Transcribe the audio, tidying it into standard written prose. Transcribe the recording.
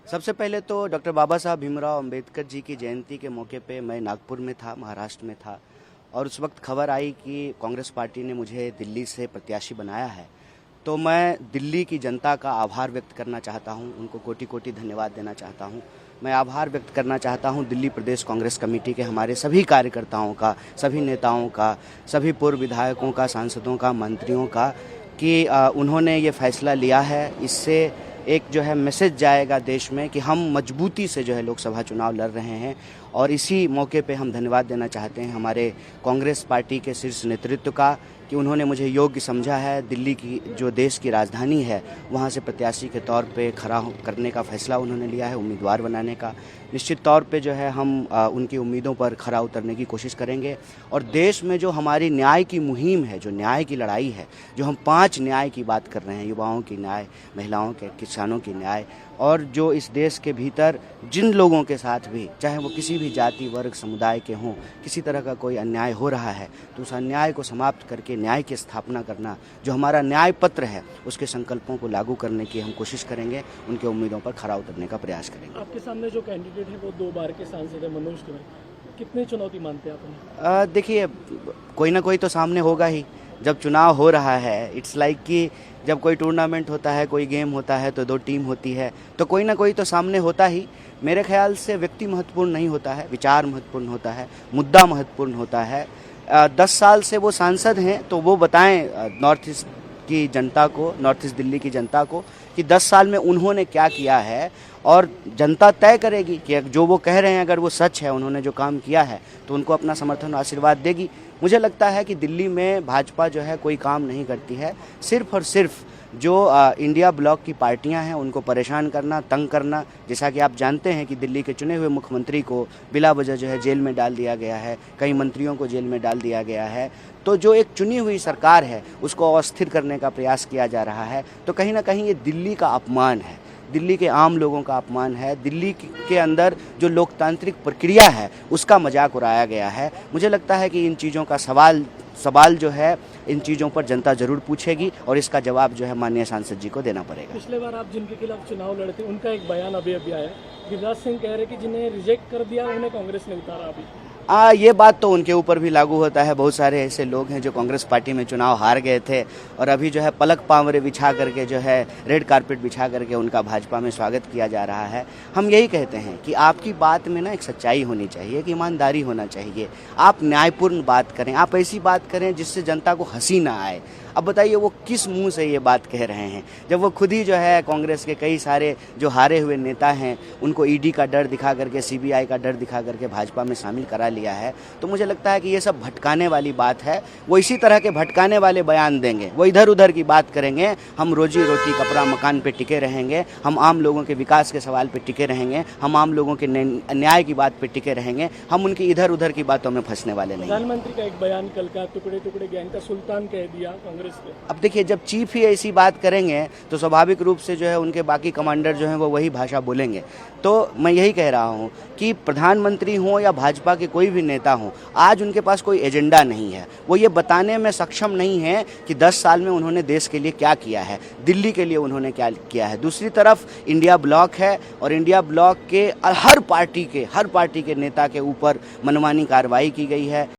सबसे पहले तो डॉक्टर बाबा साहब भीमराव अंबेडकर जी की जयंती के मौके पे मैं नागपुर में था, महाराष्ट्र में था, और उस वक्त खबर आई कि कांग्रेस पार्टी ने मुझे दिल्ली से प्रत्याशी बनाया है। तो मैं दिल्ली की जनता का आभार व्यक्त करना चाहता हूं, उनको कोटि कोटि धन्यवाद देना चाहता हूं। मैं आभार व्यक्त करना चाहता हूं दिल्ली प्रदेश कांग्रेस कमेटी के हमारे सभी कार्यकर्ताओं का, सभी नेताओं का, सभी पूर्व विधायकों का, सांसदों का, मंत्रियों का, कि उन्होंने ये फैसला लिया है। इससे एक जो है मैसेज जाएगा देश में कि हम मजबूती से जो है लोकसभा चुनाव लड़ रहे हैं। और इसी मौके पे हम धन्यवाद देना चाहते हैं हमारे कांग्रेस पार्टी के शीर्ष नेतृत्व का, कि उन्होंने मुझे योग्य समझा है। दिल्ली की जो देश की राजधानी है वहाँ से प्रत्याशी के तौर पे खड़ा करने का फैसला उन्होंने लिया है, उम्मीदवार बनाने का। निश्चित तौर पे जो है हम उनकी उम्मीदों पर खरा उतरने की कोशिश करेंगे। और देश में जो हमारी न्याय की मुहिम है, जो न्याय की लड़ाई है, जो हम 5 न्याय की बात कर रहे हैं, युवाओं की न्याय, महिलाओं के, किसानों की न्याय, और जो इस देश के भीतर जिन लोगों के साथ भी, चाहे वो किसी भी जाति, वर्ग, समुदाय के हों, किसी तरह का कोई अन्याय हो रहा है तो उस अन्याय को समाप्त करके न्याय की स्थापना करना, जो हमारा न्याय पत्र है उसके संकल्पों को लागू करने की हम कोशिश करेंगे, उनके उम्मीदों पर खरा उतरने का प्रयास करेंगे। आपके सामने जो कैंडिडेट है वो 2 बार के सांसद है, मनोज तिवारी, कितनी चुनौती मानते हैं आप उन्हें? देखिए, कोई ना कोई तो सामने होगा ही। जब चुनाव हो रहा है, इट्स लाइक कि जब कोई टूर्नामेंट होता है, कोई गेम होता है तो 2 टीम होती है, तो कोई ना कोई तो सामने होता ही। मेरे ख्याल से व्यक्ति महत्वपूर्ण नहीं होता है, विचार महत्वपूर्ण होता है, मुद्दा महत्वपूर्ण होता है। 10 साल से वो सांसद हैं तो वो बताएं नॉर्थ ईस्ट की जनता को, नॉर्थ ईस्ट दिल्ली की जनता को, कि 10 साल में उन्होंने क्या किया है। और जनता तय करेगी कि जो वो कह रहे हैं अगर वो सच है, उन्होंने जो काम किया है, तो उनको अपना समर्थन और आशीर्वाद देगी। मुझे लगता है कि दिल्ली में भाजपा जो है कोई काम नहीं करती है, सिर्फ और सिर्फ जो इंडिया ब्लॉक की पार्टियां हैं उनको परेशान करना, तंग करना। जैसा कि आप जानते हैं कि दिल्ली के चुने हुए मुख्यमंत्री को बिला वजह जो है जेल में डाल दिया गया है, कई मंत्रियों को जेल में डाल दिया गया है। तो जो एक चुनी हुई सरकार है उसको अस्थिर करने का प्रयास किया जा रहा है। तो कहीं ना कहीं ये दिल्ली का अपमान है, दिल्ली के आम लोगों का अपमान है, दिल्ली के अंदर जो लोकतांत्रिक प्रक्रिया है उसका मजाक उड़ाया गया है। मुझे लगता है कि इन चीज़ों का सवाल जो है, इन चीज़ों पर जनता जरूर पूछेगी और इसका जवाब जो है माननीय सांसद जी को देना पड़ेगा। पिछले बार आप जिनके खिलाफ चुनाव लड़ते उनका एक बयान अभी आया, गिरिराज सिंह कह रहे कि जिन्हें रिजेक्ट कर दिया उन्हें कांग्रेस ने उतारा। अभी ये बात तो उनके ऊपर भी लागू होता है। बहुत सारे ऐसे लोग हैं जो कांग्रेस पार्टी में चुनाव हार गए थे और अभी जो है पलक पावरे बिछा करके, जो है रेड कारपेट बिछा करके उनका भाजपा में स्वागत किया जा रहा है। हम यही कहते हैं कि आपकी बात में ना एक सच्चाई होनी चाहिए, एक ईमानदारी होना चाहिए। आप न्यायपूर्ण बात करें, आप ऐसी बात करें जिससे जनता को हंसी ना आए। अब बताइए वो किस मुंह से ये बात कह रहे हैं, जब वो खुद ही जो है कांग्रेस के कई सारे जो हारे हुए नेता हैं उनको ईडी का डर दिखा करके, सीबीआई का डर दिखा करके भाजपा में शामिल करा लिया है। तो मुझे लगता है कि ये सब भटकाने वाली बात है। वो इसी तरह के भटकाने वाले बयान देंगे, वो इधर उधर की बात करेंगे। हम रोजी रोटी, कपड़ा मकान पे टिके रहेंगे, हम आम लोगों के विकास के सवाल पे टिके रहेंगे, हम आम लोगों के न्याय की बात पे टिके रहेंगे। हम उनकी इधर उधर की बातों में फंसने वाले नहीं। प्रधानमंत्री का एक बयान कल का, टुकड़े टुकड़े गैंग का सुल्तान कह दिया कांग्रेस ने। अब देखिए, जब चीफ ही ऐसी बात करेंगे तो स्वाभाविक रूप से जो है उनके बाकी कमांडर जो हैं वो वही भाषा बोलेंगे। तो मैं यही कह रहा हूं कि प्रधानमंत्री हों या भाजपा के कोई भी नेता हों, आज उनके पास कोई एजेंडा नहीं है। वो ये बताने में सक्षम नहीं है कि 10 साल में उन्होंने देश के लिए क्या किया है, दिल्ली के लिए उन्होंने क्या किया है। दूसरी तरफ इंडिया ब्लॉक है और इंडिया ब्लॉक के हर पार्टी के नेता के ऊपर मनमानी कार्रवाई की गई है।